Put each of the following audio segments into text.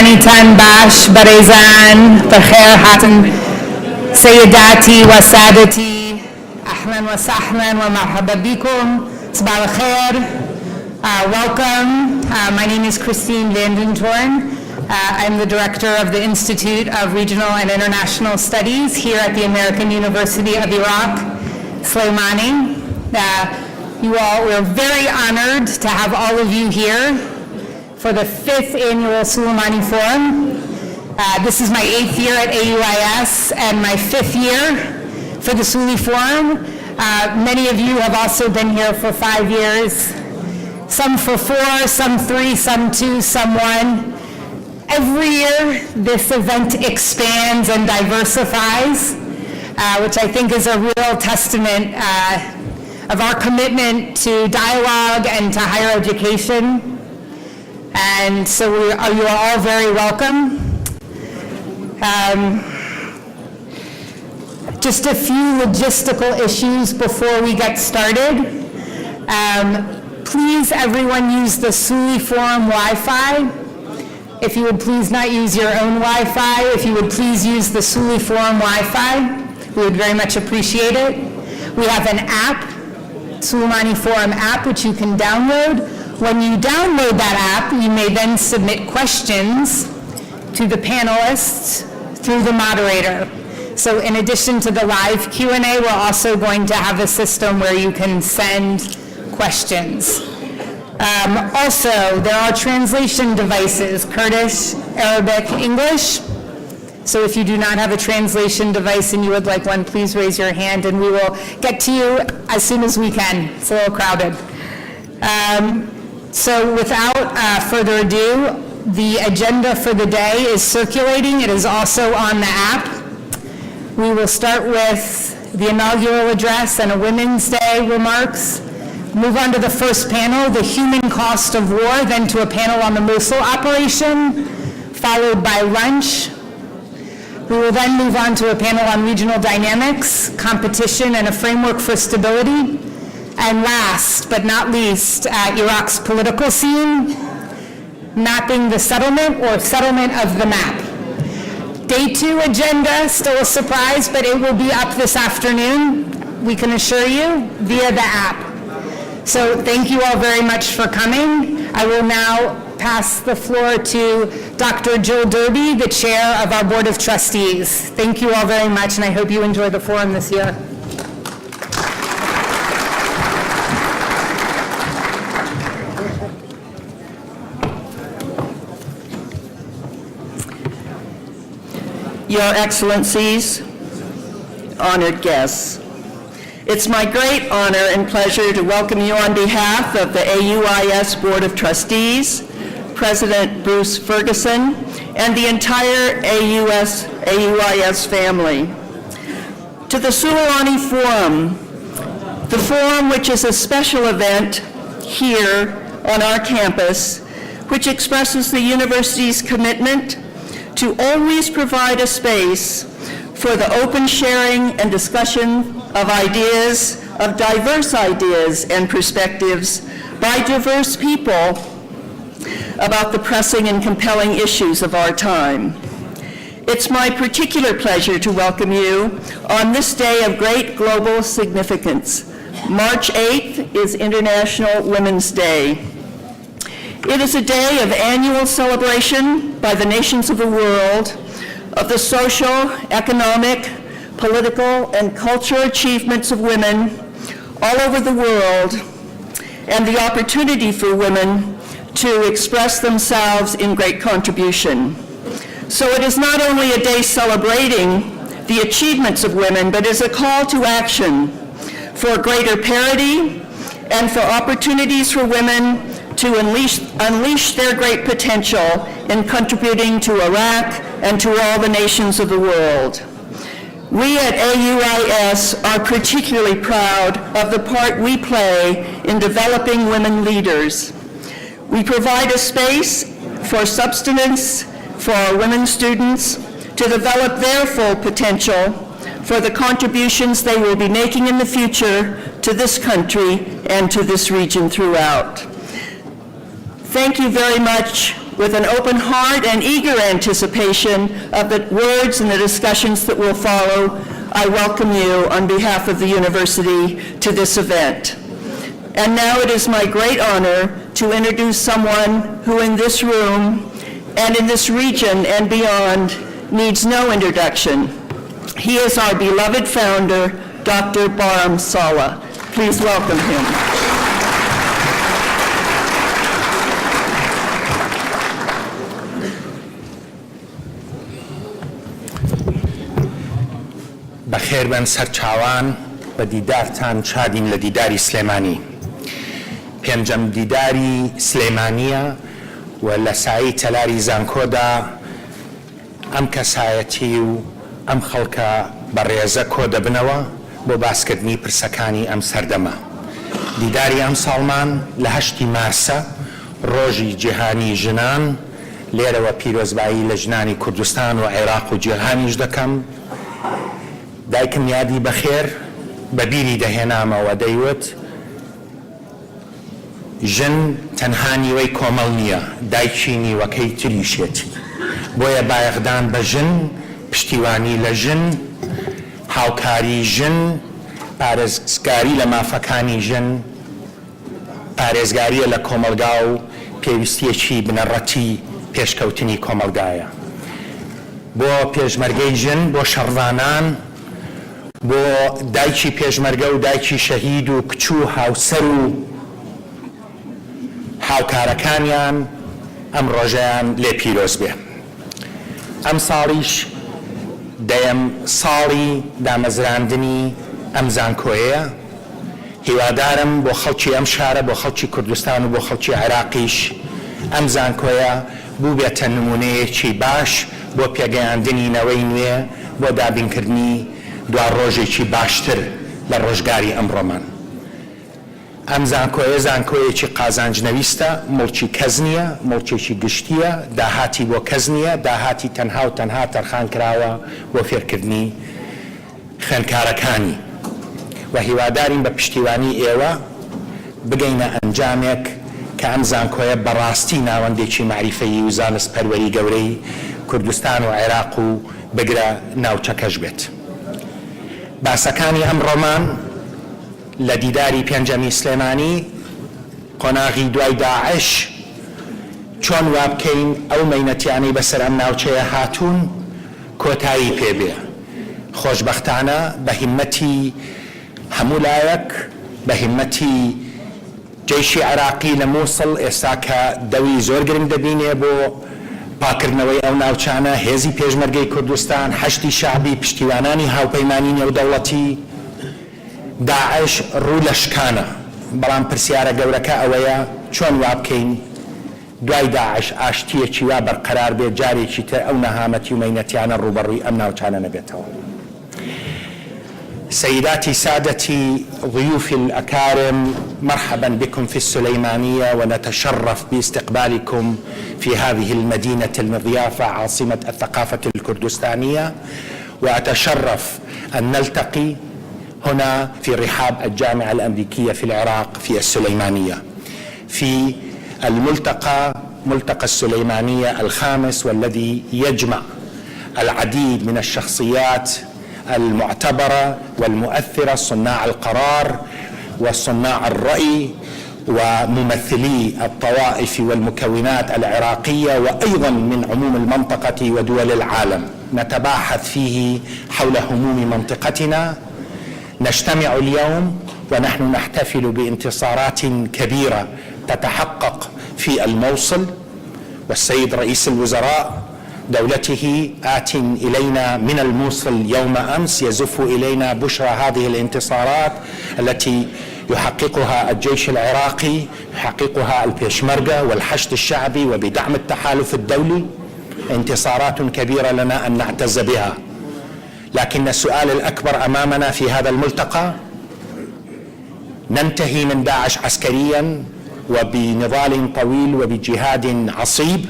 Manitan Bash Barizan Bakhair Hatem Sayyidati wa Sadati Ahlan wa Sahlan wa Marhaba Bikum Sabah al-Khair. Welcome. My name is Christine Vanden Toorn. I'm the director of the Institute of Regional and International Studies here at the American University of Iraq, Sulaimani. We're very honored to have all of you here for the 5th annual Sulaimani Forum. This is my 8th year at AUIS and my 5th year for the Suli Forum. Many of you have also been here for 5 years, some for 4, some 3, some 2, some 1. Every year, this event expands and diversifies, which I think is a real testament of our commitment to dialogue and to higher education. And so you are all very welcome. Just a few logistical issues before we get started. Please, everyone, use the Suli Forum Wi-Fi. If you would please not use your own Wi-Fi, if you would please use the Suli Forum Wi-Fi, we would very much appreciate it. We have an app, Sulaimani Forum app, which you can download. When you download that app, you may then submit questions to the panelists through the moderator. So in addition to the live Q&A, we're also going to have a system where you can send questions. Also, there are translation devices, Kurdish, Arabic, English. So if you do not have a translation device and you would like one, please raise your hand and we will get to you as soon as we can. It's a little crowded. So without further ado, the agenda for the day is circulating. It is also on the app. We will start with the inaugural address and a Women's Day remarks. Move on to the first panel, the human cost of war, then to a panel on the Mosul operation, followed by lunch. We will then move on to a panel on regional dynamics, competition, and a framework for stability. And last but not least, Iraq's political scene, mapping the settlement or settlement of the map. Day 2 agenda, still a surprise, but it will be up this afternoon, we can assure you, via the app. So thank you all very much for coming. I will now pass the floor to Dr. Jill Derby, the chair of our Board of Trustees. Thank you all very much, and I hope you enjoy the forum this year. Your Excellencies, honored guests, it's my great honor and pleasure to welcome you on behalf of the AUIS Board of Trustees, President Bruce Ferguson, and the entire AUIS family, to the Sulaimani Forum, the forum which is a special event here on our campus, which expresses the university's commitment to always provide a space for the open sharing and discussion of ideas, of diverse ideas and perspectives by diverse people about the pressing and compelling issues of our time. It's my particular pleasure to welcome you on this day of great global significance. March 8th is International Women's Day. It is a day of annual celebration by the nations of the world of the social, economic, political, and cultural achievements of women all over the world, and the opportunity for women to express themselves in great contribution. So it is not only a day celebrating the achievements of women, but is a call to action for greater parity and for opportunities for women to unleash their great potential in contributing to Iraq and to all the nations of the world. We at AUIS are particularly proud of the part we play in developing women leaders. We provide a space for substance for our women students to develop their full potential for the contributions they will be making in the future to this country and to this region throughout. Thank you very much With an open heart and eager anticipation of the words and the discussions that will follow, I welcome you on behalf of the university to this event. And now it is my great honor to introduce someone who in this room and in this region and beyond needs no introduction. He is our beloved founder, Dr. Barham Salih. Please welcome him. بەخێر بن سەرچاوان بە دیدارتان شادین لە دیداری سلێمانی. پێنجەم دیداری سلێمانیە و لە سایی تەلاری زانکۆدا ئەم کەسایەتی و ئەم خەڵکە بەڕێزە کۆ دەبنەوە بۆ باسکردنی پرسەکانی ئەم سەردەمە. دیداری ئەم ساڵمان لە 8 مارسە ڕۆژی جیهانی ژنان لێرەوە پیرۆزبایی لە ژنانی کوردستان و عێراق و جیهانیش دەکەم. دایکم یادی بەخێر بەبیری دەهێنامەوە دەیوت ژن تەنها نیوەی کۆمەڵ نییە، دایکی نیوەکەی تریشێتی. بۆیە بایەخدان بە ژن، پشتیوانی لە ژن، هاوکاری ژن، پارێزگاری لە مافەکانی ژن، پارێزگاریە لە کۆمەلگا و پێویستیەکی بنەڕەتی پێشکەوتنی کۆمەلگایە. بۆ پێشمەرگەی ژن، بۆ شەڕوانان، بۆ دایکی پێشمەرگە و دایکی شەهید و کچ و هاوسەر و هاوکارەکانیان ئەم ڕۆژەیان لێ پیرۆز بێ. ئەم ساڵیش دەیەم ساڵی دامەزراندنی ئەم زانکۆیەیە. هیوادارم بۆ خەڵکی ئەم شارە، بۆ خەڵکی کوردستان و بۆ خەڵکی عێراقیش ئەم زانکۆیە بوو بێتە نمونەیەکی باش بۆ پێگەیاندنی نەوەی نوێ، بۆ دابینکردنی دوا ڕۆژێکی باشتر لە ڕۆژگاری ئەمڕۆمان. ئەم زانکۆیە زانکۆیەکی قازانجنەویستە، مڵکی کەس نییە، مڵکێکی گشتیە، داهاتی بۆ کەس نییە، داهاتی تەنها و تەنها تەرخان کراوە بۆ فێرکردنی خوێندکارەکانی. و هیوادارین بە پشتیوانی ئێوە بگەینە ئەنجامێک کە ئەم زانکۆیە بەڕاستی ناوەندێکی معریفەیی و زانست پەروەری گەورەی کوردستان و عێراق و بگرە ناوچەکەش بێت. باسەکانی ئەم ڕۆمان لە دیداری پێنجەمی سلێمانی قۆناغی دوای داعش چۆن وا بکەین ئەو مەینەتیانەی بەسەر ئەم ناوچەیە هاتوون کۆتایی پێبێ. خۆشبەختانە بە هیممەتی هەموو لایەک، بە هیممەتی جێیشی عێراقی لە مووسڵ ئێستا کە دەوی زۆر گرنگ دەبینێ بۆ پاکردنەوەی ئەو ناوچانە، هێزی پێشمەرگەی کوردستان، هەشتی شعبی، پشتیوانانی هاوپەیمانی نێودەوڵەتی، داعش ڕوو لە شکانە. بەڵام پرسیارە گەورەکە ئەوەیە چۆن وا بکەین دوای داعش ئاشتیەکی وا بەرقەرار بێت، جارێکی تر ئەو نەهامەتی و مەینەتیانە ڕوبەڕووی ئەم ناوچانە نەبێتەوە. سيداتي سادتي ضيوفي الأكارم، مرحبا بكم في السليمانية، ونتشرف باستقبالكم في هذه المدينة المضيافة عاصمة الثقافة الكردستانية. وأتشرف أن نلتقي هنا في رحاب الجامعة الأمريكية في العراق في السليمانية في ملتقى السليمانية الخامس، والذي يجمع العديد من الشخصيات المعتبرة والمؤثرة، صناع القرار وصناع الرأي وممثلي الطوائف والمكونات العراقية وأيضا من عموم المنطقة ودول العالم. نتباحث فيه حول هموم منطقتنا. نجتمع اليوم ونحن نحتفل بانتصارات كبيرة تتحقق في الموصل، والسيد رئيس الوزراء دولته آت إلينا من الموصل يوم أمس يزف إلينا بشرى هذه الانتصارات التي يحققها الجيش العراقي، يحققها البيشمركة والحشد الشعبي وبدعم التحالف الدولي. انتصارات كبيرة لنا أن نعتز بها. لكن السؤال الأكبر أمامنا في هذا الملتقى: ننتهي من داعش عسكريا وبنضال طويل وبجهاد عصيب،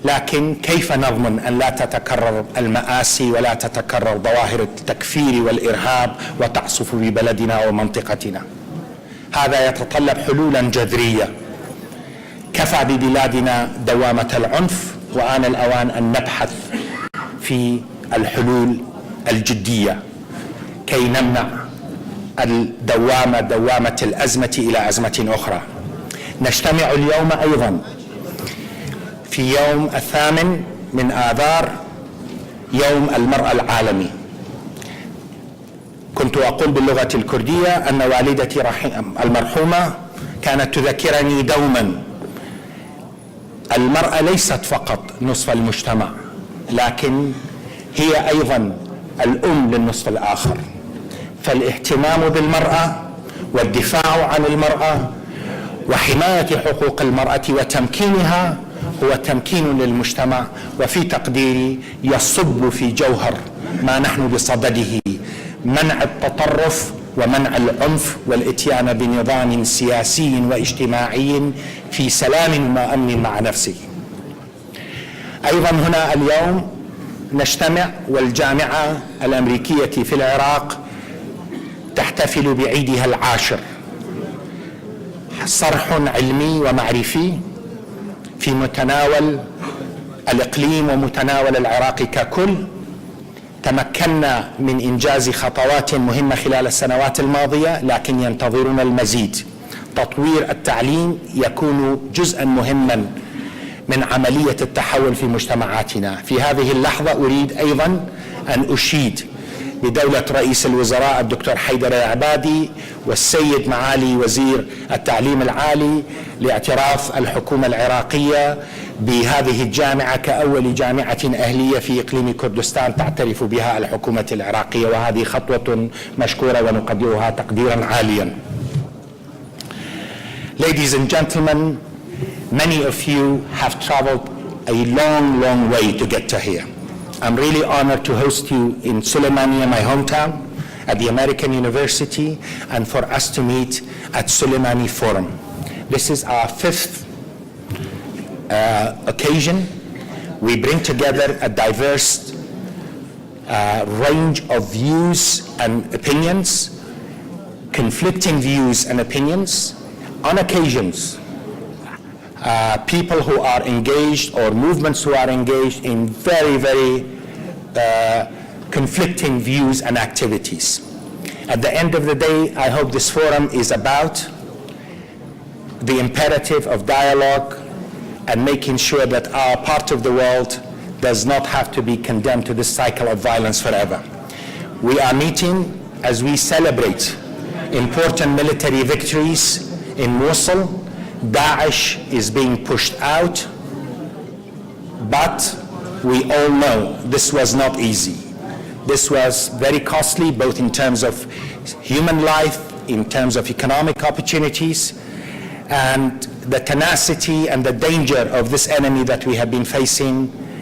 لكن كيف نضمن أن لا تتكرر المآسي ولا تتكرر ظواهر التكفير والإرهاب وتعصف ببلدنا ومنطقتنا؟ هذا يتطلب حلولا جذرية. كفى ببلادنا دوامة العنف، وآن الأوان أن نبحث في الحلول الجدية كي نمنع دوامة الأزمة إلى أزمة أخرى. نجتمع اليوم أيضا في يوم 8 من آذار، يوم المرأة العالمي. كنت أقول باللغة الكردية أن والدتي المرحومة كانت تذكرني دوما المرأة ليست فقط نصف المجتمع، لكن هي أيضا الأم للنصف الآخر. فالاهتمام بالمرأة والدفاع عن المرأة وحماية حقوق المرأة وتمكينها هو تمكين للمجتمع، وفي تقديري يصب في جوهر ما نحن بصدده: منع التطرف ومنع العنف والاتيان بنظام سياسي واجتماعي في سلام وأمن مع نفسه. أيضا هنا اليوم نجتمع والجامعة الأمريكية في العراق تحتفل بعيدها العاشر، صرح علمي ومعرفي في متناول الإقليم ومتناول العراق ككل. تمكنا من إنجاز خطوات مهمة خلال السنوات الماضية، لكن ينتظرنا المزيد. تطوير التعليم يكون جزءا مهما من عملية التحول في مجتمعاتنا. في هذه اللحظة أريد أيضا أن أشيد بدولة رئيس الوزراء الدكتور حيدر العبادي والسيد معالي وزير التعليم العالي لاعتراف الحكومة العراقية بهذه الجامعة كأول جامعة أهلية في إقليم كردستان تعترف بها الحكومة العراقية، وهذه خطوة مشكورة ونقدرها تقديرا عاليا. Ladies and gentlemen, many of you have traveled a long, long way to get to here. I'm really honored to host you in Sulaimani, my hometown, at the American University, and for us to meet at Sulaimani Forum. This is our 5th occasion. We bring together a diverse range of views and opinions, conflicting views and opinions. On occasions, people who are engaged or movements who are engaged in very, very conflicting views and activities. At the end of the day, I hope this forum is about the imperative of dialogue and making sure that our part of the world does not have to be condemned to this cycle of violence forever. We are meeting as we celebrate important military victories in Mosul. Daesh is being pushed out, but we all know this was not easy. This was very costly, both in terms of human life, in terms of economic opportunities, and the tenacity and the danger of this enemy that we have been facing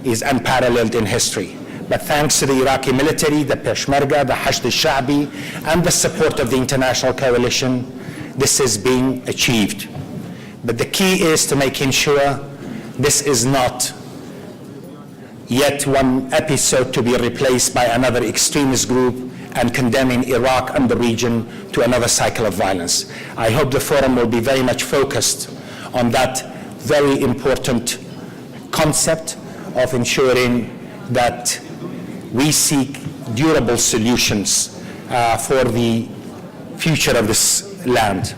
is unparalleled in history. But thanks to the Iraqi military, the Peshmerga, the Hashd al-Sha'bi, and the support of the international coalition, this is being achieved. But the key is to making sure this is not yet one episode to be replaced by another extremist group and condemning Iraq and the region to another cycle of violence. I hope the forum will be very much focused on that very important concept of ensuring that we seek durable solutions for the future of this land.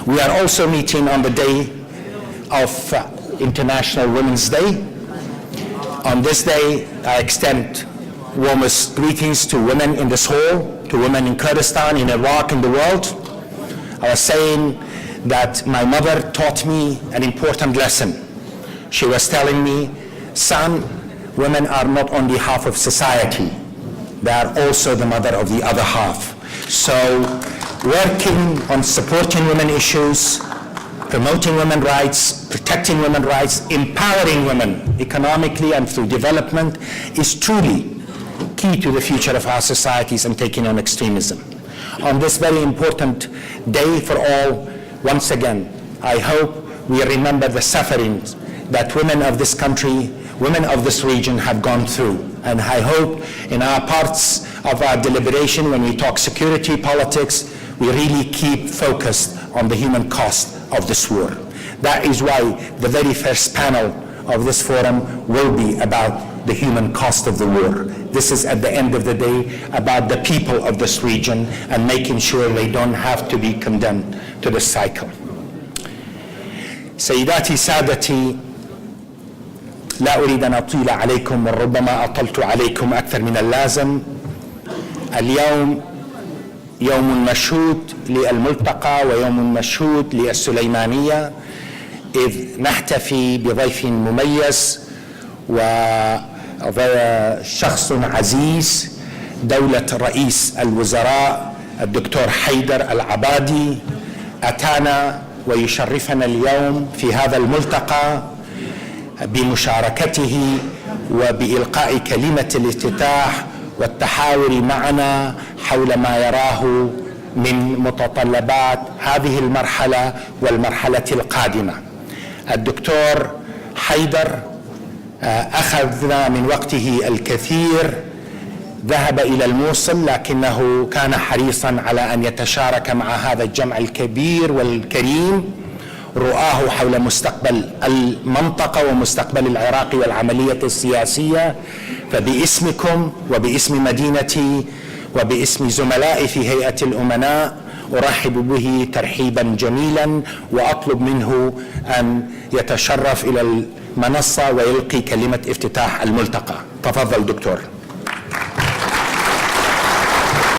We are also meeting on the day of International Women's Day. On this day, I extend warmest greetings to women in this hall, to women in Kurdistan, in Iraq, in the world. I was saying that my mother taught me an important lesson. She was telling me, son, women are not only half of society, they are also the mother of the other half. So working on supporting women issues, promoting women's rights, protecting women's rights, empowering women economically and through development is truly key to the future of our societies and taking on extremism. On this very important day for all, once again, I hope we remember the sufferings that women of this country, women of this region have gone through. And I hope in our parts of our deliberation, when we talk security, politics, we really keep focused on the human cost of this war. That is why the very first panel of this forum will be about the human cost of the war. This is, at the end of the day, about the people of this region and making sure they don't have to be condemned to this cycle. سيداتي سادتي، لا أريد أن أطيل عليكم وربما أطلت عليكم أكثر من اللازم. اليوم يوم مشهود للملتقى ويوم مشهود للسليمانية، إذ نحتفي بضيف مميز وشخص عزيز، دولة رئيس الوزراء الدكتور حيدر العبادي أتانا ويشرفنا اليوم في هذا الملتقى بمشاركته وبإلقاء كلمة الافتتاح والتحاور معنا حول ما يراه من متطلبات هذه المرحلة والمرحلة القادمة. الدكتور حيدر أخذنا من وقته الكثير، ذهب إلى الموصل لكنه كان حريصا على أن يتشارك مع هذا الجمع الكبير والكريم رؤاه حول مستقبل المنطقة ومستقبل العراق والعملية السياسية. فباسمكم وباسم مدينتي وباسم زملائي في هيئة الأمناء أرحب به ترحيبا جميلا وأطلب منه أن يتشرف إلى المنصة ويلقي كلمة افتتاح الملتقى. تفضل دكتور.